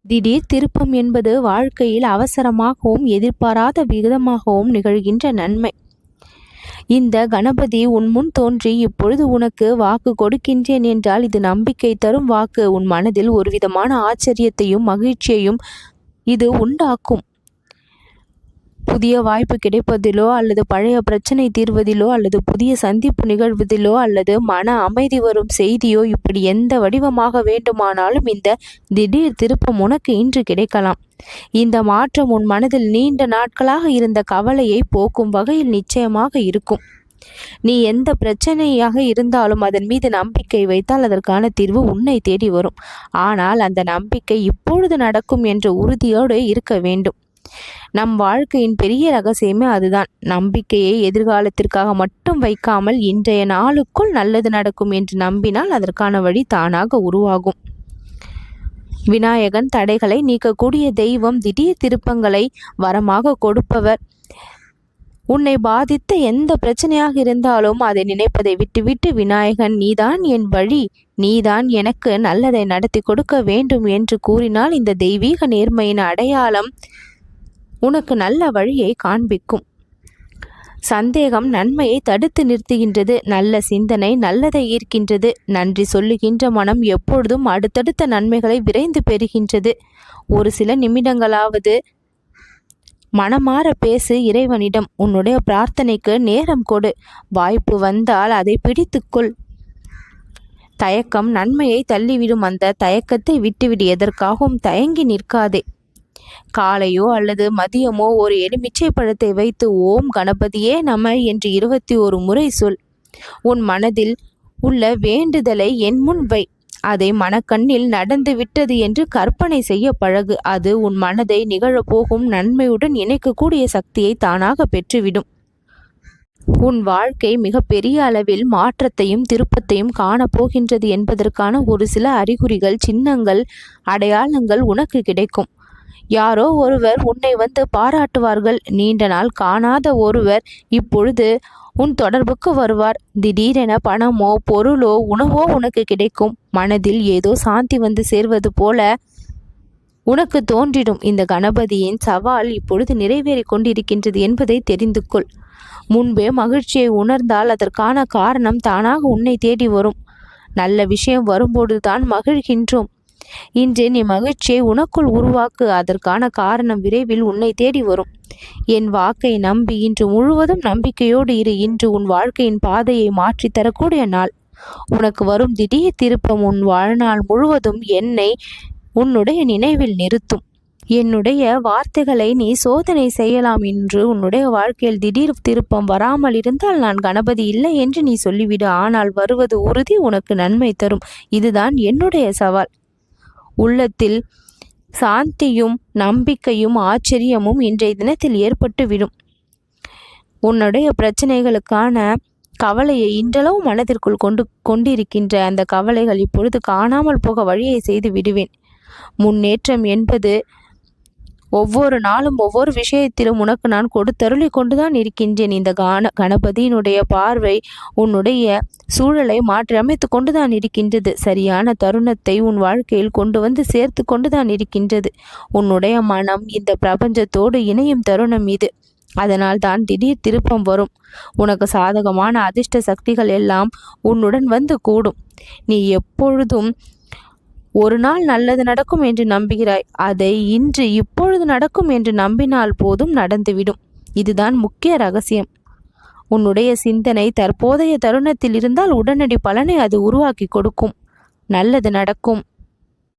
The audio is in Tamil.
திடீர் திருப்பம் என்பது வாழ்க்கையில் அவசரமாகவும் எதிர்பாராத விதமாகவும் நிகழ்கின்ற நன்மை. இந்த கணபதி உன் முன் தோன்றி இப்பொழுது உனக்கு வாக்கு கொடுக்கின்றேன் என்றால் இது நம்பிக்கை தரும் வாக்கு. உன் மனதில் ஒரு விதமான ஆச்சரியத்தையும் மகிழ்ச்சியையும் இது உண்டாக்கும். புதிய வாய்ப்பு கிடைப்பதிலோ அல்லது பழைய பிரச்சனை தீர்வதிலோ அல்லது புதிய சந்திப்பு நிகழ்வதிலோ அல்லது மன அமைதி வரும் செய்தியோ, இப்படி எந்த வடிவமாக வேண்டுமானாலும் இந்த திடீர் திருப்பம் உனக்கு இன்று கிடைக்கலாம். இந்த மாற்றம் உன் மனதில் நீண்ட நாட்களாக இருந்த கவலையை போக்கும் வகையில் நிச்சயமாக இருக்கும். நீ எந்த பிரச்சனையாக இருந்தாலும் அதன் மீது நம்பிக்கை வைத்தால் அதற்கான தீர்வு உன்னை தேடி வரும். ஆனால் அந்த நம்பிக்கை இப்பொழுது நடக்கும் என்ற உறுதியோடு இருக்க வேண்டும். நம் வாழ்க்கையின் பெரிய ரகசியமே அதுதான். நம்பிக்கையை எதிர்காலத்திற்காக மட்டும் வைக்காமல் இன்றைய நாளுக்குள் நல்லது நடக்கும் என்று நம்பினால் அதற்கான வழி தானாக உருவாகும். விநாயகன் தடைகளை நீக்கக்கூடிய தெய்வம். திடீர் திருப்பங்களை வரமாக கொடுப்பவர். உன்னை பாதித்த எந்த பிரச்சனையாக இருந்தாலும் அதை நினைப்பதை விட்டுவிட்டு விநாயகன் நீதான் என் வழி, நீதான் எனக்கு நல்லதை நடத்தி கொடுக்க வேண்டும் என்று கூறினால் இந்த தெய்வீக நேர்மையின் அடையாளம் உனக்கு நல்ல வழியை காண்பிக்கும். சந்தேகம் நன்மையை தடுத்து நிறுத்துகின்றது. நல்ல சிந்தனை நல்லதை ஈர்க்கின்றது. நன்றி சொல்லுகின்ற மனம் எப்பொழுதும் அடுத்தடுத்த நன்மைகளை விரைந்து பெறுகின்றது. ஒரு சில நிமிடங்களாவது மனமாற பேசு இறைவனிடம். உன்னுடைய பிரார்த்தனைக்கு நேரம் கொடு. வாய்ப்பு வந்தால் அதை பிடித்துக்கொள். தயக்கம் நன்மையை தள்ளிவிடும். அந்த தயக்கத்தை விட்டுவிடு. எதற்காகவும் தயங்கி நிற்காதே. காலையோ அல்லது மதியமோ ஒரு எலுமிச்சை பழத்தை வைத்து ஓம் கணபதியே நம என்று 21 முறை சொல். உன் மனதில் உள்ள வேண்டுதலை என் முன் வை. அதை மனக்கண்ணில் நடந்து விட்டது என்று கற்பனை செய்ய பழகு. அது உன் மனதை நிகழப்போகும் நன்மையுடன் இணைக்கக்கூடிய சக்தியை தானாக பெற்றுவிடும். உன் வாழ்க்கை மிக பெரிய அளவில் மாற்றத்தையும் திருப்பத்தையும் காணப்போகின்றது என்பதற்கான ஒரு சில அறிகுறிகள், சின்னங்கள், அடையாளங்கள் உனக்கு கிடைக்கும். யாரோ ஒருவர் உன்னை வந்து பாராட்டுவார்கள். நீண்ட நாள் காணாத ஒருவர் இப்பொழுது உன் தொடர்புக்கு வருவார். திடீரென பணமோ பொருளோ உணவோ உனக்கு கிடைக்கும். மனதில் ஏதோ சாந்தி வந்து சேர்வது போல உனக்கு தோன்றிடும். இந்த கணபதியின் சவால் இப்பொழுது நிறைவேறி கொண்டிருக்கின்றது என்பதை தெரிந்து கொள். முன்பே மகிழ்ச்சியை உணர்ந்தால் அதற்கான காரணம் தானாக உன்னை தேடி வரும். நல்ல விஷயம் வரும்போது தான் மகிழ்கின்றோம். இன்று நீ மகிழ்ச்சியை உனக்குள் உருவாக்கு. அதற்கான காரணம் விரைவில் உன்னை தேடி வரும். என் வாக்கை நம்பி இன்று முழுவதும் நம்பிக்கையோடு இரு. இன்று உன் வாழ்க்கையின் பாதையை மாற்றி தரக்கூடிய நாள். உனக்கு வரும் திடீர் திருப்பம் உன் வாழ்நாள் முழுவதும் என்னை உன்னுடைய நினைவில் நிறுத்தும். என்னுடைய வார்த்தைகளை நீ சோதனை செய்யலாம். என்று உன்னுடைய வாழ்க்கையில் திடீர் திருப்பம் வராமல் இருந்தால் நான் கணபதி இல்லை என்று நீ சொல்லிவிடு. ஆனால் வருவது உறுதி, உனக்கு நன்மை தரும். இதுதான் என்னுடைய சவால். உள்ளத்தில் சாந்தியும் நம்பிக்கையும் ஆச்சரியமும் இன்றைய தினத்தில் ஏற்பட்டுவிடும். உன்னுடைய பிரச்சனைகளுக்கான கவலையை இன்றளவு மனதிற்குள் கொண்டிருக்கின்ற அந்த கவலைகள் இப்பொழுது காணாமல் போக வழியை செய்து விடுவேன். முன்னேற்றம் என்பது ஒவ்வொரு நாளும் ஒவ்வொரு விஷயத்திலும் உனக்கு நான் கொடுத்தருளி கொண்டுதான் இருக்கின்றேன். இந்த கணபதியினுடைய பார்வை உன்னுடைய சூழலை மாற்றி அமைத்து கொண்டுதான் இருக்கின்றது. சரியான தருணத்தை உன் வாழ்க்கையில் கொண்டு வந்து சேர்த்து கொண்டுதான் இருக்கின்றது. உன்னுடைய மனம் இந்த பிரபஞ்சத்தோடு இணையும் தருணம் இது. அதனால் தான் திடீர் திருப்பம் வரும். உனக்கு சாதகமான அதிர்ஷ்ட சக்திகள் எல்லாம் உன்னுடன் வந்து கூடும். நீ எப்பொழுதும் ஒரு நாள் நல்லது நடக்கும் என்று நம்புகிறாய். அதை இன்று இப்பொழுது நடக்கும் என்று நம்பினால் போதும், நடந்துவிடும். இதுதான் முக்கிய ரகசியம். உன்னுடைய சிந்தனை தற்போதைய தருணத்தில் இருந்தால் உடனடி பலனை அது உருவாக்கி கொடுக்கும். நல்லது நடக்கும்.